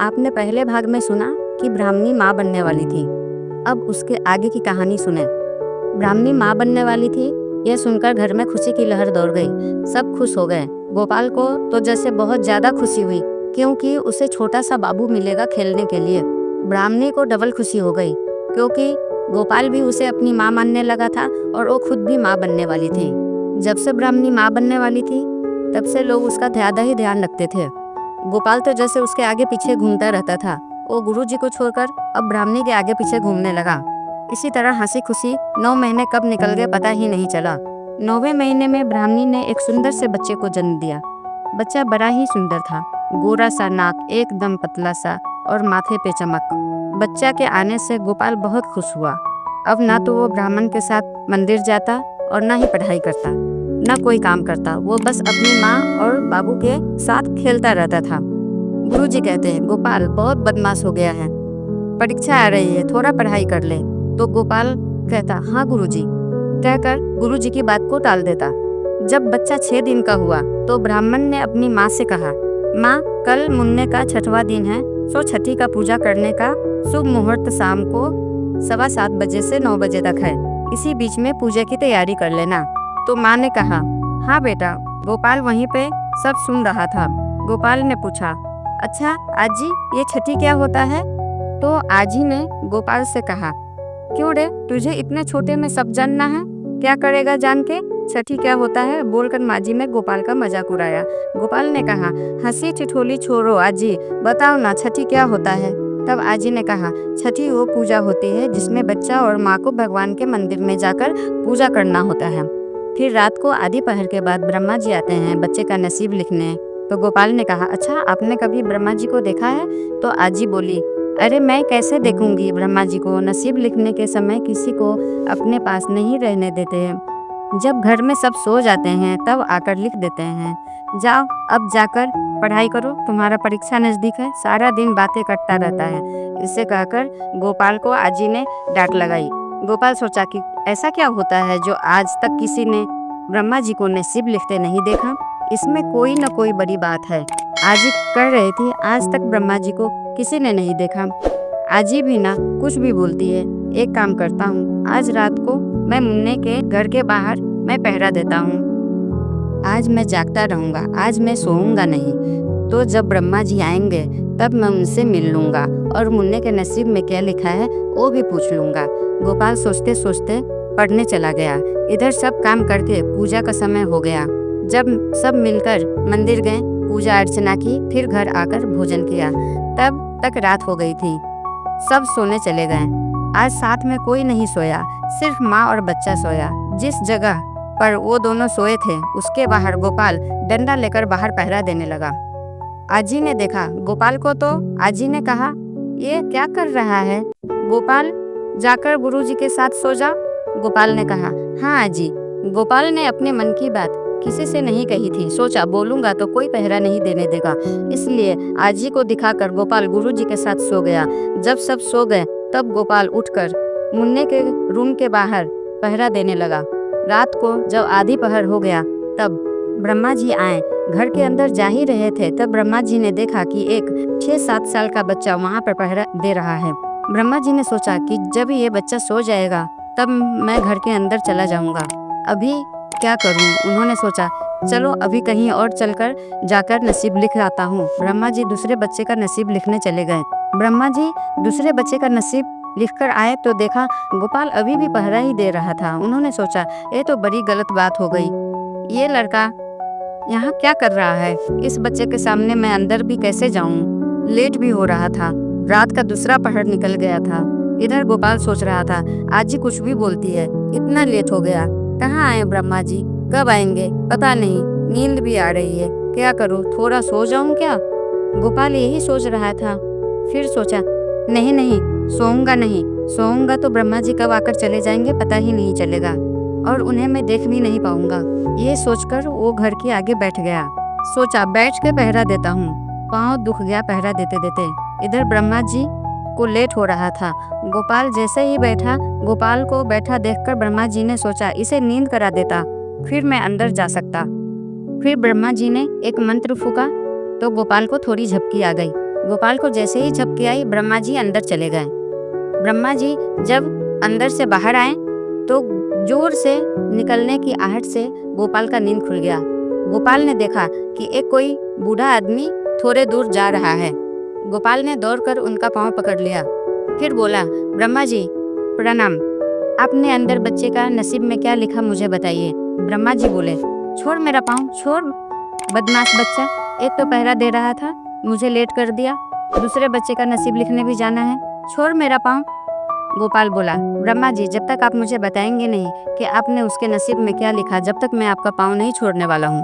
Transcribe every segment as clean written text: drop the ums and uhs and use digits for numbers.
आपने पहले भाग में सुना कि ब्राह्मणी माँ बनने वाली थी। अब उसके आगे की कहानी सुने। ब्राह्मणी माँ बनने वाली थी, यह सुनकर घर में खुशी की लहर दौड़ गई। सब खुश हो गए। गोपाल को तो जैसे बहुत ज्यादा खुशी हुई, क्योंकि उसे छोटा सा बाबू मिलेगा खेलने के लिए। ब्राह्मणी को डबल खुशी हो गई, क्योंकि गोपाल भी उसे अपनी माँ मानने लगा था और वो खुद भी माँ बनने वाली थी। जब से ब्राह्मणी माँ बनने वाली थी, तब से लोग उसका ज्यादा ही ध्यान रखते थे। गोपाल तो जैसे उसके आगे पीछे घूमता रहता था। वो गुरुजी को छोड़कर अब ब्राह्मणी के आगे पीछे घूमने लगा। इसी तरह हंसी खुशी 9 महीने कब निकल गए पता ही नहीं चला। 9वें महीने में ब्राह्मणी ने एक सुंदर से बच्चे को जन्म दिया। बच्चा बड़ा ही सुंदर था, गोरा सा नाक, एकदम पतला सा और माथे पे चमक। बच्चा के आने से गोपाल बहुत खुश हुआ। अब ना तो वो ब्राह्मण के साथ मंदिर जाता और ना ही पढ़ाई करता, ना कोई काम करता। वो बस अपनी माँ और बाबू के साथ खेलता रहता था। गुरुजी कहते हैं, गोपाल बहुत बदमाश हो गया है, परीक्षा आ रही है, थोड़ा पढ़ाई कर ले। तो गोपाल कहता, हाँ गुरुजी, कहकर गुरुजी की बात को टाल देता। जब बच्चा 6 दिन का हुआ तो ब्राह्मण ने अपनी माँ से कहा, माँ, कल मुन्ने का 6वां दिन है, सो छठी का पूजा करने का शुभ मुहूर्त शाम को 7:15 बजे से 9 बजे तक है। इसी बीच में पूजा की तैयारी कर लेना। तो माँ ने कहा, हाँ बेटा। गोपाल वहीं पे सब सुन रहा था। गोपाल ने पूछा, अच्छा आजी, ये छठी क्या होता है? तो आजी ने गोपाल से कहा, क्यों रे, तुझे इतने छोटे में सब जानना है? क्या करेगा जान के? छठी क्या होता है बोलकर माजी ने गोपाल का मजाक उड़ाया। गोपाल ने कहा, हंसी ठिठोली छोड़ो आजी, बताओ ना छठी क्या होता है? तब आजी ने कहा, छठी वो पूजा होती है जिसमें बच्चा और माँ को भगवान के मंदिर में जाकर पूजा करना होता है। फिर रात को आधी पहर के बाद ब्रह्मा जी आते हैं बच्चे का नसीब लिखने। तो गोपाल ने कहा, अच्छा आपने कभी ब्रह्मा जी को देखा है? तो आजी बोली, अरे मैं कैसे देखूंगी ब्रह्मा जी को, नसीब लिखने के समय किसी को अपने पास नहीं रहने देते हैं। जब घर में सब सो जाते हैं तब आकर लिख देते हैं। जाओ अब जाकर पढ़ाई करो, तुम्हारा परीक्षा नजदीक है, सारा दिन बातें करता रहता है। इसे कहकर गोपाल को आजी ने डांट लगाई। गोपाल सोचा कि ऐसा क्या होता है जो आज तक किसी ने ब्रह्मा जी को नसीब लिखते नहीं देखा। इसमें कोई न कोई बड़ी बात है। आजी कह रही थी, आज तक ब्रह्मा जी को किसी ने नहीं देखा। आजी भी ना कुछ भी बोलती है। एक काम करता हूँ, आज रात को मैं मुन्ने के घर के बाहर मैं पहरा देता हूँ। आज मैं जागता रहूंगा, आज मैं सोऊंगा नहीं। तो जब ब्रह्मा जी आएंगे तब मैं उनसे मिल लूंगा और मुन्ने के नसीब में क्या लिखा है वो भी पूछ लूंगा। गोपाल सोचते सोचते पढ़ने चला गया। इधर सब काम करके पूजा का समय हो गया। जब सब मिलकर मंदिर गए, पूजा अर्चना की, फिर घर आकर भोजन किया। तब तक रात हो गई थी। सब सोने चले गए। आज साथ में कोई नहीं सोया, सिर्फ माँ और बच्चा सोया। जिस जगह पर वो दोनों सोए थे उसके बाहर गोपाल डंडा लेकर बाहर पहरा देने लगा। आजी ने देखा गोपाल को तो आजी ने कहा, ये क्या कर रहा है? गोपाल, जाकर गुरुजी के साथ सो जा। गोपाल ने कहा, हाँ आजी। गोपाल ने अपने मन की बात किसी से नहीं कही थी। सोचा बोलूंगा तो कोई पहरा नहीं देने देगा, इसलिए आजी को दिखाकर गोपाल गुरुजी के साथ सो गया। जब सब सो गए तब गोपाल उठकर मुन्ने के रूम के बाहर पहरा देने लगा। रात को जब आधी पहर हो गया तब ब्रह्मा जी आए। घर के अंदर जा ही रहे थे तब ब्रह्मा जी ने देखा कि एक 6-7 साल का बच्चा वहाँ पर पहरा दे रहा है। ब्रह्मा जी ने सोचा कि जब ये बच्चा सो जाएगा तब मैं घर के अंदर चला जाऊंगा। अभी क्या करूं? उन्होंने सोचा, चलो अभी कहीं और चलकर जाकर नसीब लिख आता हूँ। ब्रह्मा जी दूसरे बच्चे का नसीब लिखने चले गए। ब्रह्मा जी दूसरे बच्चे का नसीब लिखकर आए तो देखा गोपाल अभी भी पहरा ही दे रहा था। उन्होंने सोचा, ये तो बड़ी गलत बात हो गई। ये लड़का यहाँ क्या कर रहा है? इस बच्चे के सामने मैं अंदर भी कैसे जाऊं? लेट भी हो रहा था, रात का दूसरा पहर निकल गया था। इधर गोपाल सोच रहा था, आज ही कुछ भी बोलती है, इतना लेट हो गया। कहाँ आए ब्रह्मा जी? कब आएंगे पता नहीं, नींद भी आ रही है। क्या करूँ, थोड़ा सो जाऊं क्या? गोपाल यही सोच रहा था। फिर सोचा, नहीं नहीं, सोऊंगा नहीं। सोऊंगा तो ब्रह्मा जी कब आकर चले जाएंगे पता ही नहीं चलेगा और उन्हें मैं देख भी नहीं पाऊंगा। ये सोचकर वो घर के आगे बैठ गया। सोचा बैठ के पहरा देता हूँ। पाँव दुख गया पहरा देते देते। इधर ब्रह्मा जी को लेट हो रहा था। गोपाल जैसे ही बैठा, गोपाल को बैठा देखकर ब्रह्मा जी ने सोचा, इसे नींद करा देता, फिर मैं अंदर जा सकता। फिर ब्रह्मा जी ने एक मंत्र फूका तो गोपाल को थोड़ी झपकी आ गई। गोपाल को जैसे ही झपकी आई, ब्रह्मा जी अंदर चले गए। ब्रह्मा जी जब अंदर से बाहर आए तो जोर से निकलने की आहट से गोपाल का नींद खुल गया। गोपाल ने देखा कि एक कोई बूढ़ा आदमी थोड़े दूर जा रहा है। गोपाल ने दौड़कर उनका पांव पकड़ लिया, फिर बोला, ब्रह्मा जी प्रणाम, आपने अंदर बच्चे का नसीब में क्या लिखा मुझे बताइए। ब्रह्मा जी बोले, छोड़ मेरा पाँव, छोड़ बदमाश बच्चा, एक तो पहरा दे रहा था, मुझे लेट कर दिया, दूसरे बच्चे का नसीब लिखने भी जाना है, छोड़ मेरा पाँव। गोपाल बोला, ब्रह्मा जी जब तक आप मुझे बताएंगे नहीं कि आपने उसके नसीब में क्या लिखा, जब तक मैं आपका पाँव नहीं छोड़ने वाला हूँ।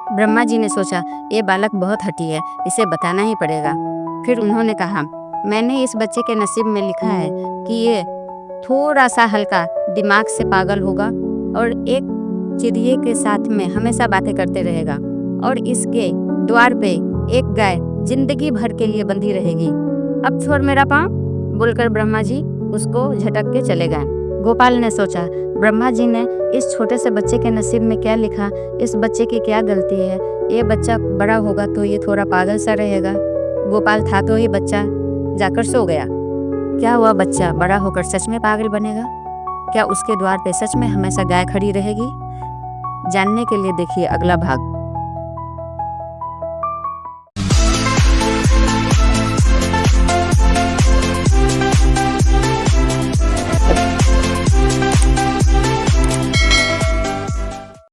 ब्रह्मा जी ने सोचा, ये बालक बहुत हठी है, इसे बताना ही पड़ेगा। फिर उन्होंने कहा, मैंने इस बच्चे के नसीब में लिखा है कि ये थोड़ा सा हल्का दिमाग से पागल होगा और एक चिड़िए के साथ में हमेशा बातें करते रहेगा और इसके द्वार पे एक गाय जिंदगी भर के लिए बंधी रहेगी। अब छोड़ मेरा पाँव, बोलकर ब्रह्मा जी उसको झटक के चले गए। गोपाल ने सोचा, ब्रह्मा जी ने इस छोटे से बच्चे के नसीब में क्या लिखा, इस बच्चे की क्या गलती है, ये बच्चा बड़ा होगा तो ये थोड़ा पागल सा रहेगा। गोपाल था तो ये बच्चा जाकर सो गया। क्या हुआ, बच्चा बड़ा होकर सच में पागल बनेगा? क्या उसके द्वार पे सच में हमेशा गाय खड़ी रहेगी? जानने के लिए देखिए अगला भाग।